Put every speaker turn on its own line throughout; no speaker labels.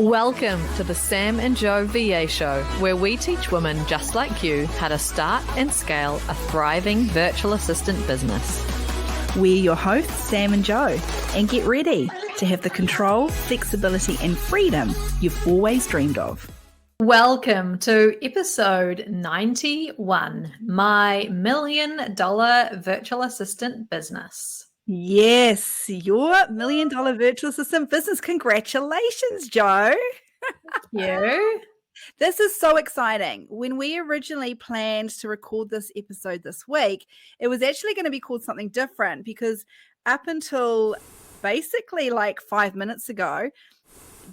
Welcome to the Sam and Joe VA Show, where we teach women just like you how to start and scale a thriving virtual assistant business.
We're your hosts, Sam and Joe, and get ready to have the control, flexibility, and freedom you've always dreamed of.
Welcome to episode 91, my $1 million virtual assistant business.
Yes, your $1 million virtual assistant business. Congratulations, Joe.
Thank you.
This is so exciting. When we originally planned to record this episode this week, it was actually going to be called something different because up until basically like 5 minutes ago,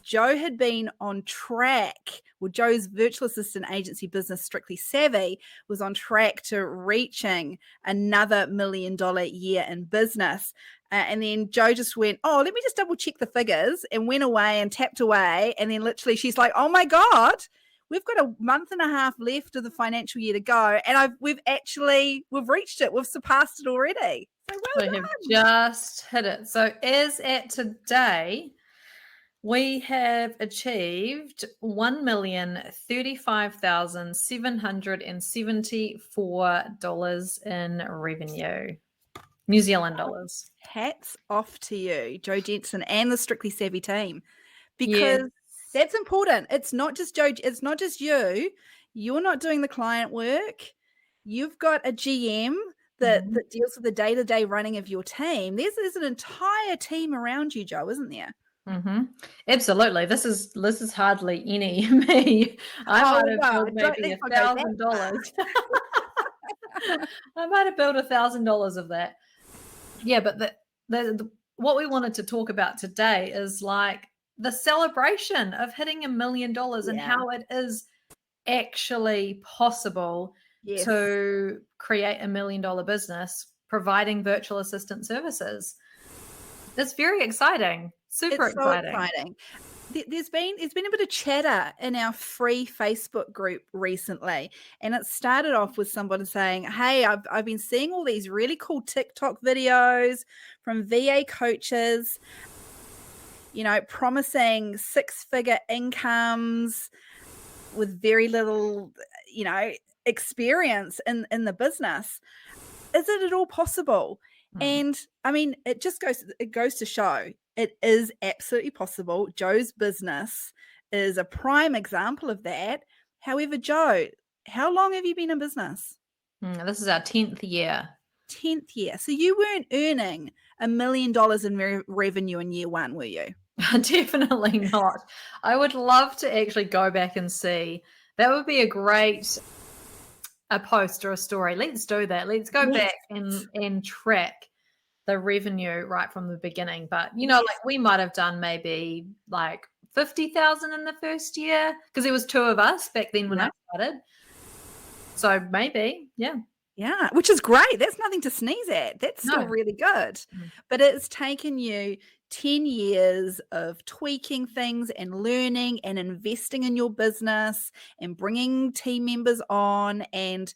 Joe had been on track. Well, Joe's virtual assistant agency business, Strictly Savvy, was on track to reaching another $1 million year in business. And then Joe just went, let me just double check the figures, and went away and tapped away. And then literally she's like, oh my God, we've got a month and a half left of the financial year to go. And we've reached it. We've surpassed it already. So well
we have just hit it. So as at today, we have achieved $1,035,774 in revenue, New Zealand dollars.
Hats off to you, Joe Jensen, and the Strictly Savvy team, because that's important. It's not just Joe. It's not just you. You're not doing the client work. You've got a GM that deals with the day-to-day running of your team. There's an entire team around you, Joe, isn't there?
Mm-hmm. Absolutely. This is hardly any me. I might have billed maybe $1,000. I might have billed $1,000 of that. Yeah, but what we wanted to talk about today is like the celebration of hitting $1 million and how it is actually possible to create $1 million business providing virtual assistant services. That's very exciting. Super exciting.
So exciting. There's been a bit of chatter in our free Facebook group recently, and it started off with somebody saying, hey, I've been seeing all these really cool TikTok videos from VA coaches, promising 6-figure incomes with very little, experience in the business. Is it at all possible? And I mean, it goes to show it is absolutely possible. Joe's business is a prime example of that. However, Joe, how long have you been in business?
This is our 10th year.
10th year. So you weren't earning $1 million in revenue in year one, were you?
Definitely not. I would love to actually go back and see. That would be a post or a story. Let's do that. Let's go back and track the revenue right from the beginning. But like we might have done maybe like 50,000 in the first year because there was 2 of us back then when I started. So maybe,
yeah, which is great. That's nothing to sneeze at. That's still really good. But it's taken you 10 years of tweaking things and learning and investing in your business and bringing team members on and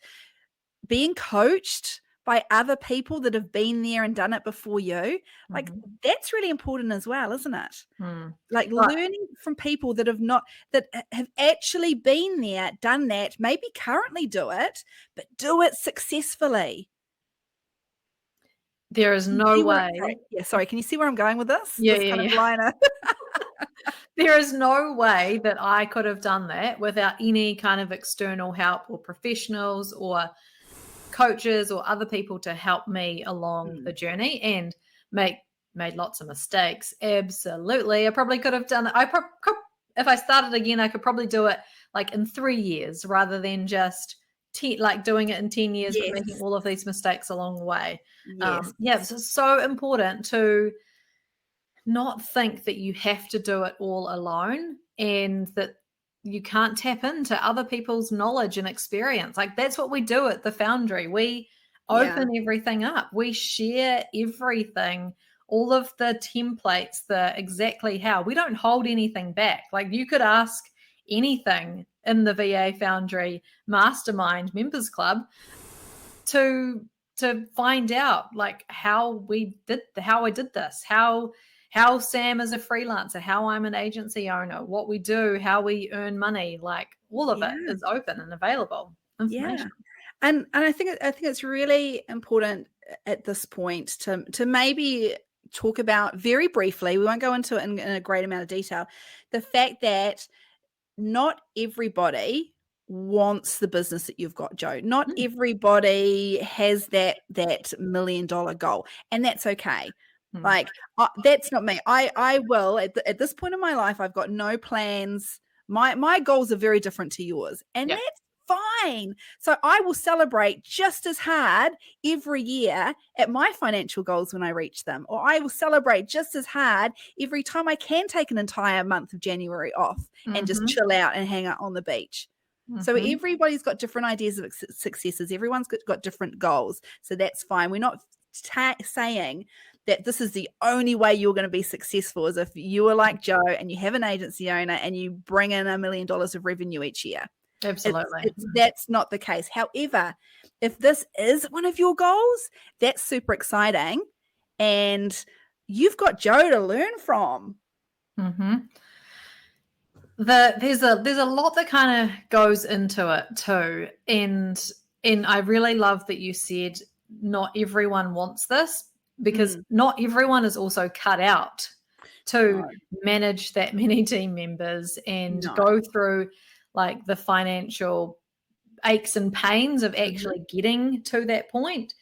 being coached by other people that have been there and done it before you. Like that's really important as well, isn't it? Like learning from people that have actually been there, done that, maybe currently do it, but do it successfully.
There is no way.
Sorry, can you see where I'm going with this?
Liner. There is no way that I could have done that without any kind of external help or professionals or coaches or other people to help me along the journey, and made lots of mistakes. Absolutely. I probably could have done it. If I started again, I could probably do it like in 3 years rather than just doing it in 10 years, but making all of these mistakes along the way. It's so important to not think that you have to do it all alone and that you can't tap into other people's knowledge and experience. Like that's what we do at the Foundry. We open everything up. We share everything, all of the templates, the exactly how. We don't hold anything back. Like you could ask anything in the VA Foundry Mastermind Members Club to find out like how I did this, how how Sam is a freelancer, how I'm an agency owner, what we do, how we earn money, like all of it
Yeah.
is open and available
Yeah.
information.
And I think it's really important at this point to maybe talk about very briefly, we won't go into it in a great amount of detail, the fact that not everybody wants the business that you've got, Joe. Not
Mm.
everybody has that $1 million goal, and that's okay.
Mm.
Like that's not me. I will at this point in my life, I've got no plans. My goals are very different to yours, and
Yeah.
that's fine. So I will celebrate just as hard every year at my financial goals when I reach them, or I will celebrate just as hard every time I can take an entire month of January off and just
Mm-hmm.
chill out and hang out on the beach. So
Mm-hmm.
everybody's got different ideas of successes. Everyone's got different goals. So that's fine. We're not saying that this is the only way you're going to be successful, as if you are like Joe and you have an agency owner and you bring in $1 million of revenue each year.
Absolutely.
That's not the case. However, if this is one of your goals, that's super exciting. And you've got Joe to learn from.
Mm-hmm. There's a lot that kind of goes into it too. And I really love that you said not everyone wants this, because not everyone is also cut out to manage that many team members and go through like the financial aches and pains of actually getting to that point.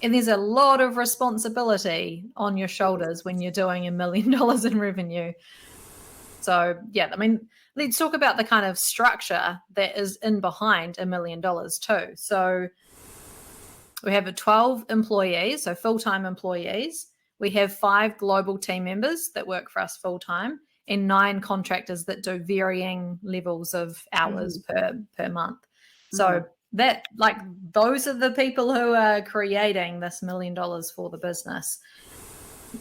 And there's a lot of responsibility on your shoulders when you're doing $1 million in revenue. So, yeah, I mean, let's talk about the kind of structure that is in behind $1 million too. So we have 12 employees, so full-time employees. We have 5 global team members that work for us full-time and 9 contractors that do varying levels of hours per month. So that, like, those are the people who are creating this $1 million for the business.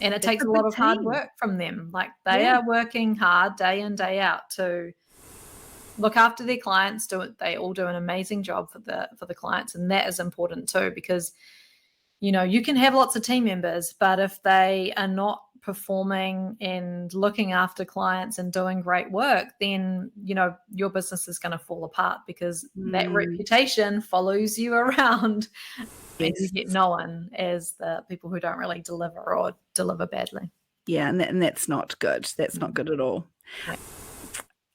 And it takes a lot of hard work from them. Like, they are working hard day in, day out to look after their clients. They all do an amazing job for the clients. And that is important too, because, you know, you can have lots of team members, but if they are not performing and looking after clients and doing great work, then, you know, your business is going to fall apart, because that reputation follows you around and you get known as the people who don't really deliver or deliver badly.
Yeah, and that's not good. That's not good at all.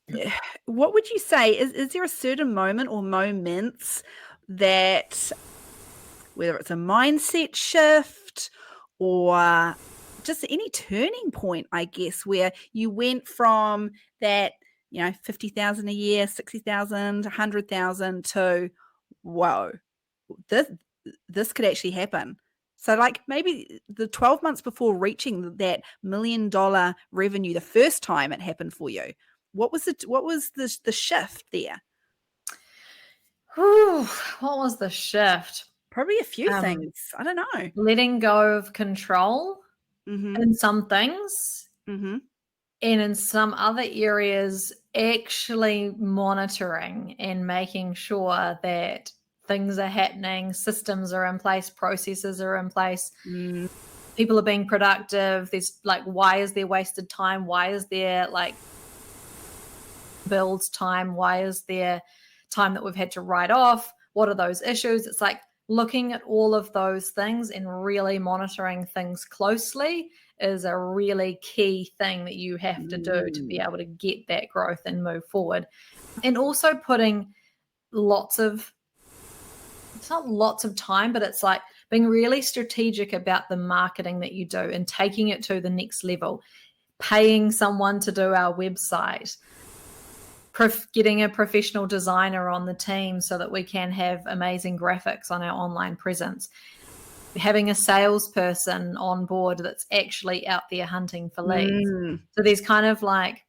Yeah.
What would you say, is there a certain moment or moments that, whether it's a mindset shift or just any turning point, I guess, where you went from that, you know, 50,000 a year, 60,000, 100,000 to, whoa, this could actually happen. So like maybe the 12 months before reaching that $1 million revenue, the first time it happened for you, what was the shift there?
Whew, what was the shift?
Probably a few things. I don't know.
Letting go of control in some things, and in some other areas, actually monitoring and making sure that things are happening, systems are in place, processes are in place, people are being productive. There's like, why is there wasted time? Why is there like build time? Why is there time that we've had to write off? What are those issues? It's like looking at all of those things and really monitoring things closely is a really key thing that you have to do to be able to get that growth and move forward. And also putting it's not lots of time, but it's like being really strategic about the marketing that you do and taking it to the next level, paying someone to do our website, getting a professional designer on the team so that we can have amazing graphics on our online presence, having a salesperson on board that's actually out there hunting for leads. So there's kind of like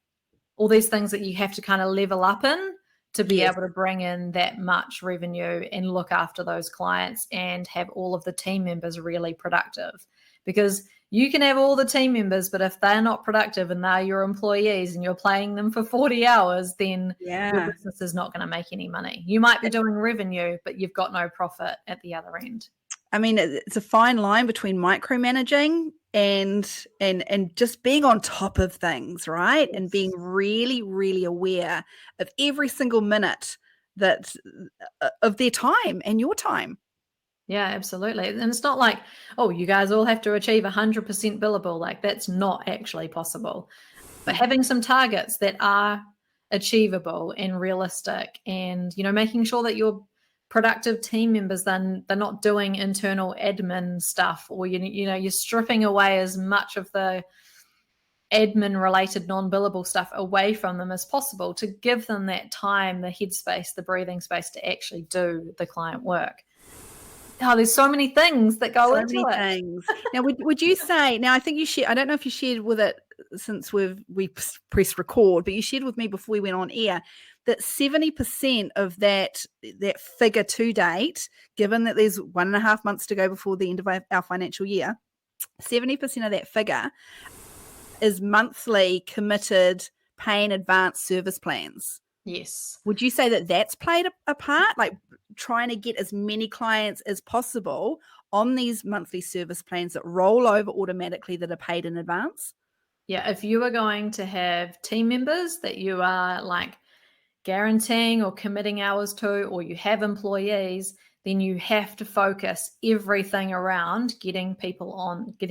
all these things that you have to kind of level up in to be able to bring in that much revenue and look after those clients and have all of the team members really productive. Because you can have all the team members, but if they're not productive and they're your employees and you're paying them for 40 hours, then your business is not going to make any money. You might be doing revenue, but you've got no profit at the other end.
I mean, it's a fine line between micromanaging and just being on top of things, right? And being
Yes.
really, really aware of every single minute that of their time and your time.
Yeah, absolutely. And it's not like, oh, you guys all have to achieve 100% billable. Like that's not actually possible. But
Mm.
having some targets that are achievable and realistic, and making sure that your productive team members, then they're not doing internal admin stuff, or you're stripping away as much of the admin related non-billable stuff away from them as possible to give them that time, the headspace, the breathing space to actually do the client work. Oh, there's so many things that go
So
into
many
it.
things. Now, would you say, now I think you shared, I don't know if you shared with it since we pressed record, but you shared with me before we went on air that 70% of that figure to date, given that there's 1.5 months to go before the end of our financial year, 70% of that figure is monthly committed pay in advance service plans.
Yes.
Would you say that that's played a part, like trying to get as many clients as possible on these monthly service plans that roll over automatically that are paid in advance?
Yeah, if you are going to have team members that you are like guaranteeing or committing hours to, or you have employees, then you have to focus everything around getting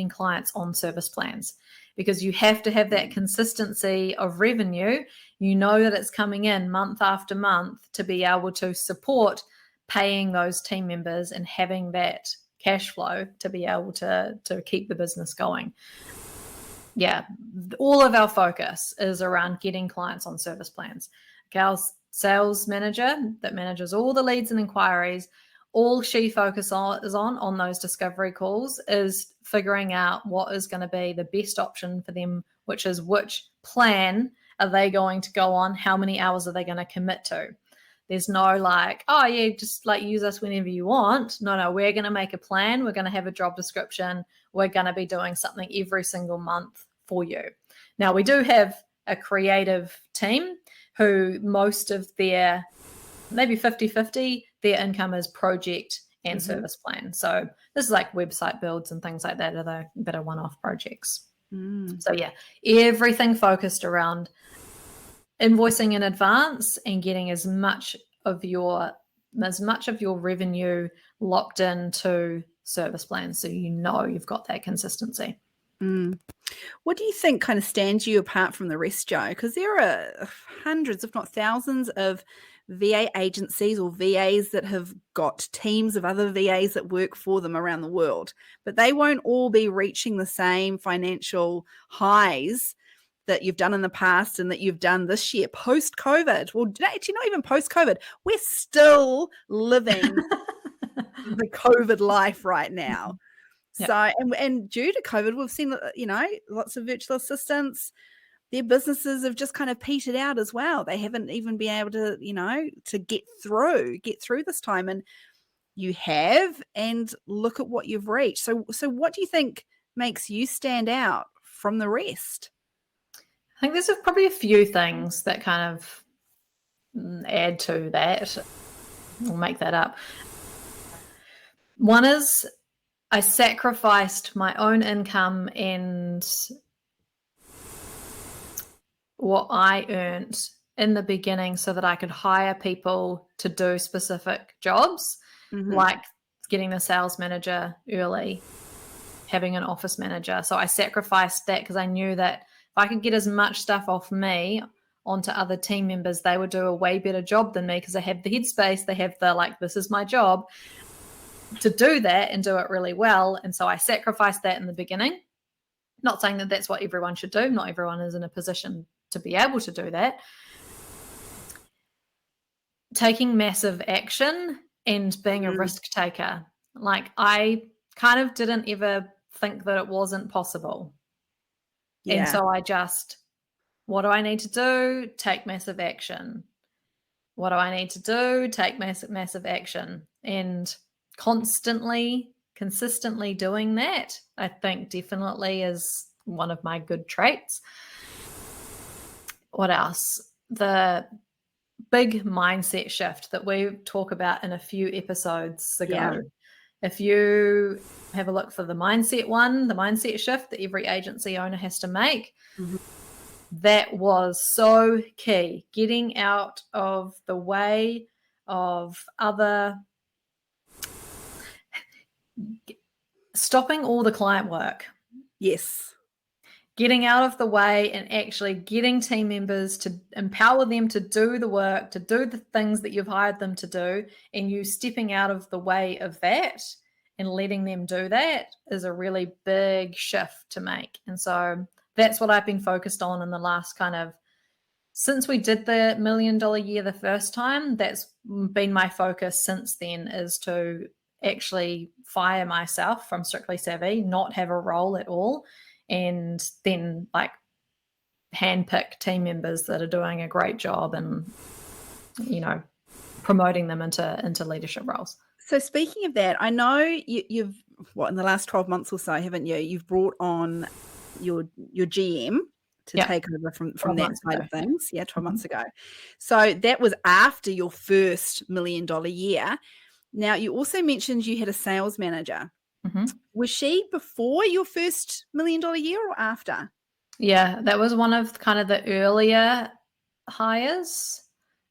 clients on service plans, because you have to have that consistency of revenue. You know that it's coming in month after month to be able to support paying those team members and having that cash flow to be able to keep the business going. Yeah, all of our focus is around getting clients on service plans. Our sales manager that manages all the leads and inquiries, all she focuses on those discovery calls is figuring out what is going to be the best option for them, which is which plan are they going to go on, how many hours are they going to commit to. There's no like, oh yeah, just like use us whenever you want. No, we're going to make a plan. We're going to have a job description. We're going to be doing something every single month for you. Now, we do have a creative team who most of their, maybe 50-50, their income is project and service plan. So this is like website builds and things like that are the better one-off projects. So yeah, everything focused around invoicing in advance and getting as much of your revenue locked into service plans, so you've got that consistency.
What do you think kind of stands you apart from the rest, Joe? Because there are hundreds, if not thousands, of VA agencies or VAs that have got teams of other VAs that work for them around the world, but they won't all be reaching the same financial highs that you've done in the past and that you've done this year post-COVID. Well, actually not even post-COVID. We're still living the COVID life right now.
Yep.
So, and due to COVID, we've seen, lots of virtual assistants, their businesses have just kind of petered out as well. They haven't even been able to, to get through this time. And you have, and look at what you've reached. So what do you think makes you stand out from the rest?
I think there's probably a few things that kind of add to that or make that up. One is I sacrificed my own income and what I earned in the beginning so that I could hire people to do specific jobs, like getting the sales manager early, having an office manager. So I sacrificed that because I knew that if I could get as much stuff off me onto other team members, they would do a way better job than me because they have the headspace, they have the like, this is my job to do that and do it really well. And so I sacrificed that in the beginning. Not saying that that's what everyone should do. Not everyone is in a position to be able to do that. Taking massive action and being a risk taker. Like I kind of didn't ever think that it wasn't possible. Yeah. And so I just, what do I need to do? Take massive action. What do I need to do? Take massive action. And consistently doing that, I think definitely is one of my good traits. What else? The big mindset shift that we talk about in a few episodes ago If you have a look for the mindset shift that every agency owner has to make, that was so key. Getting out of the way of stopping all the client work.
Yes.
Getting out of the way and actually getting team members to empower them to do the work, to do the things that you've hired them to do, and you stepping out of the way of that and letting them do that is a really big shift to make. And so that's what I've been focused on in the last since we did the $1 million year the first time. That's been my focus since then, is to actually fire myself from Strictly Savvy, not have a role at all, and then handpick team members that are doing a great job and, promoting them into leadership roles.
So speaking of that, I know you've in the last 12 months or so, haven't you? You've brought on your GM to take over from that side of things. Yeah, 12 months ago. So that was after your first $1 million year. Now, you also mentioned you had a sales manager. Was she before your first $1 million year or after?
Yeah, that was one of kind of the earlier hires.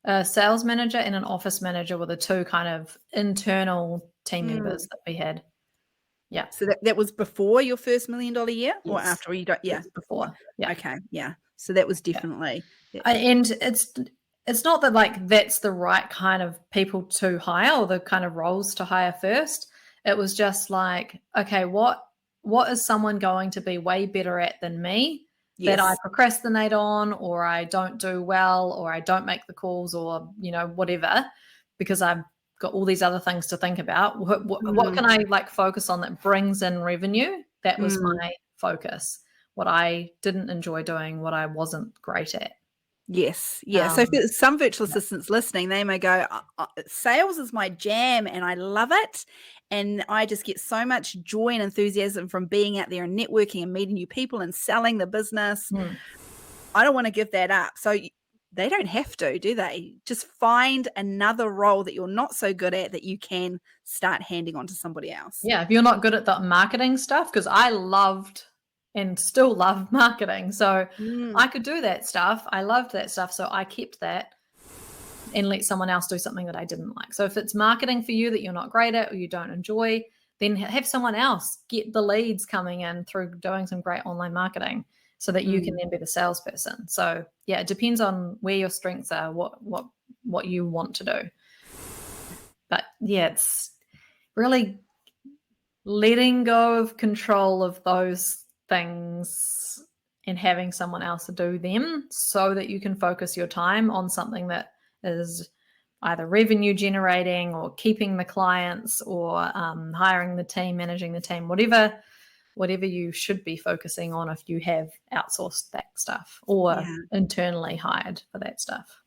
A sales manager and an office manager were the two kind of internal team members that we had. Yeah.
So that was before your first $1 million year, or
Yes.
after? You don't? Yeah,
before. Yeah.
Okay. Yeah. So that was definitely.
Yeah. And it's not that that's the right kind of people to hire or the kind of roles to hire first. It was just okay, what is someone going to be way better at than me? Yes. That I procrastinate on, or I don't do well, or I don't make the calls, or whatever, because I've got all these other things to think about. What can I focus on that brings in revenue? That was my focus. What I didn't enjoy doing, what I wasn't great at.
Yes. Yeah. So for some virtual assistants listening, they may go, sales is my jam and I love it. And I just get so much joy and enthusiasm from being out there and networking and meeting new people and selling the business. I don't want to give that up. So they don't have to, do they? Just find another role that you're not so good at that you can start handing on to somebody else.
Yeah. If you're not good at the marketing stuff, because I loved and still love marketing. So I could do that stuff. I loved that stuff. So I kept that and let someone else do something that I didn't like. So if it's marketing for you that you're not great at or you don't enjoy, then have someone else get the leads coming in through doing some great online marketing so that you can then be the salesperson. So yeah, it depends on where your strengths are, what you want to do. But yeah, it's really letting go of control of those things and having someone else to do them so that you can focus your time on something that is either revenue generating or keeping the clients or hiring the team, managing the team, whatever you should be focusing on if you have outsourced that stuff or internally hired for that stuff.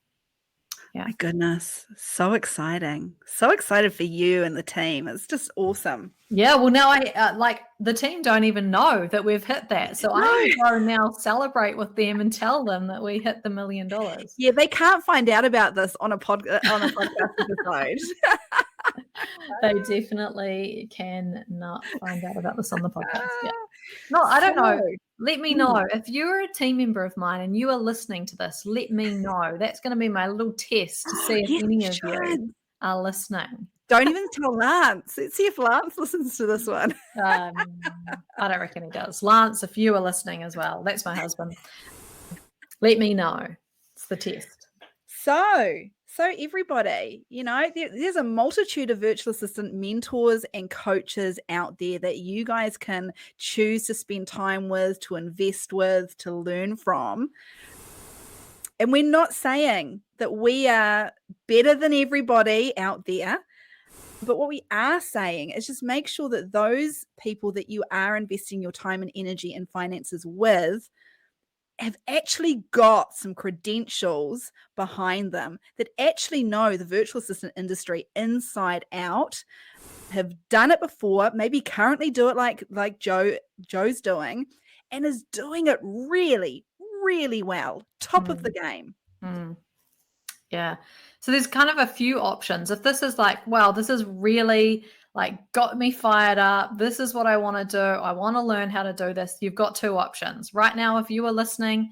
Yeah.
My goodness. So exciting. So excited for you and the team. It's just awesome.
Yeah. Well, now I the team don't even know that we've hit that. So I go now celebrate with them and tell them that we hit the $1 million.
Yeah. They can't find out about this on a podcast episode.
They definitely cannot find out about this on the podcast. Yeah. No, I don't know. Let me know. If you're a team member of mine and you are listening to this, let me know. That's going to be my little test to see if any of you are listening.
Don't even tell Lance. Let's see if Lance listens to this one.
I don't reckon he does. Lance, if you are listening as well, that's my husband. Let me know. It's the test.
So everybody, there's a multitude of virtual assistant mentors and coaches out there that you guys can choose to spend time with, to invest with, to learn from. And we're not saying that we are better than everybody out there. But what we are saying is just make sure that those people that you are investing your time and energy and finances with have actually got some credentials behind them, that actually know the virtual assistant industry inside out, have done it before, maybe currently do it like Joe's doing, and is doing it really, really well, top of the game.
Yeah. So there's kind of a few options. If this is wow, this is really like got me fired up. This is what I want to do. I want to learn how to do this. You've got two options. Right now, if you are listening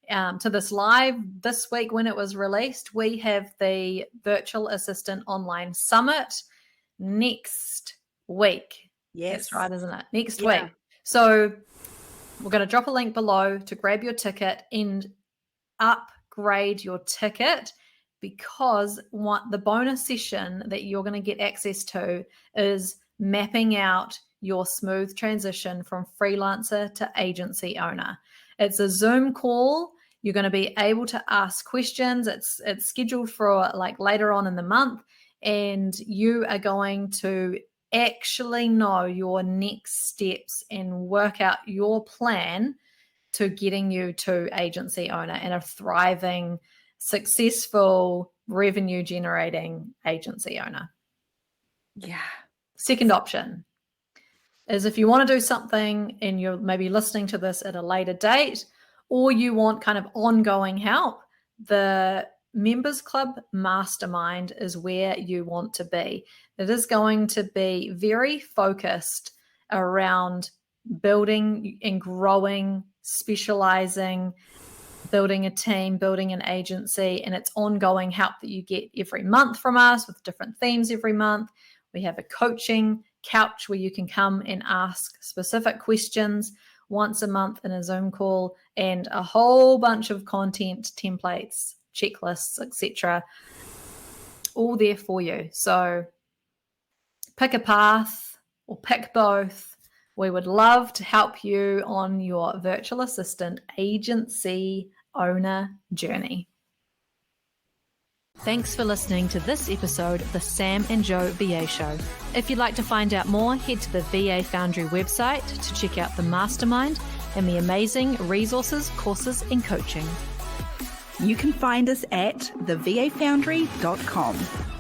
to this live this week when it was released, we have the Virtual Assistant Online Summit next week.
Yes.
That's right, isn't it? Next week. So we're going to drop a link below to grab your ticket and upgrade your ticket, because the bonus session that you're going to get access to is mapping out your smooth transition from freelancer to agency owner. It's a Zoom call. You're going to be able to ask questions. It's scheduled for like later on in the month, and you are going to actually know your next steps and work out your plan to getting you to agency owner and a thriving, successful, revenue generating agency owner.
Yeah.
Second option is if you want to do something and you're maybe listening to this at a later date, or you want kind of ongoing help, the Members Club Mastermind is where you want to be. It is going to be very focused around building and growing, specializing, building a team, building an agency, and it's ongoing help that you get every month from us with different themes every month. We have a coaching couch where you can come and ask specific questions once a month in a Zoom call, and a whole bunch of content, templates, checklists, etc., all there for you. So pick a path or pick both. We would love to help you on your virtual assistant agency owner journey. Thanks for listening to this episode of the Sam and Joe VA Show. If you'd like to find out more, head to the VA Foundry website to check out the mastermind and the amazing resources, courses, and coaching.
You can find us at thevafoundry.com.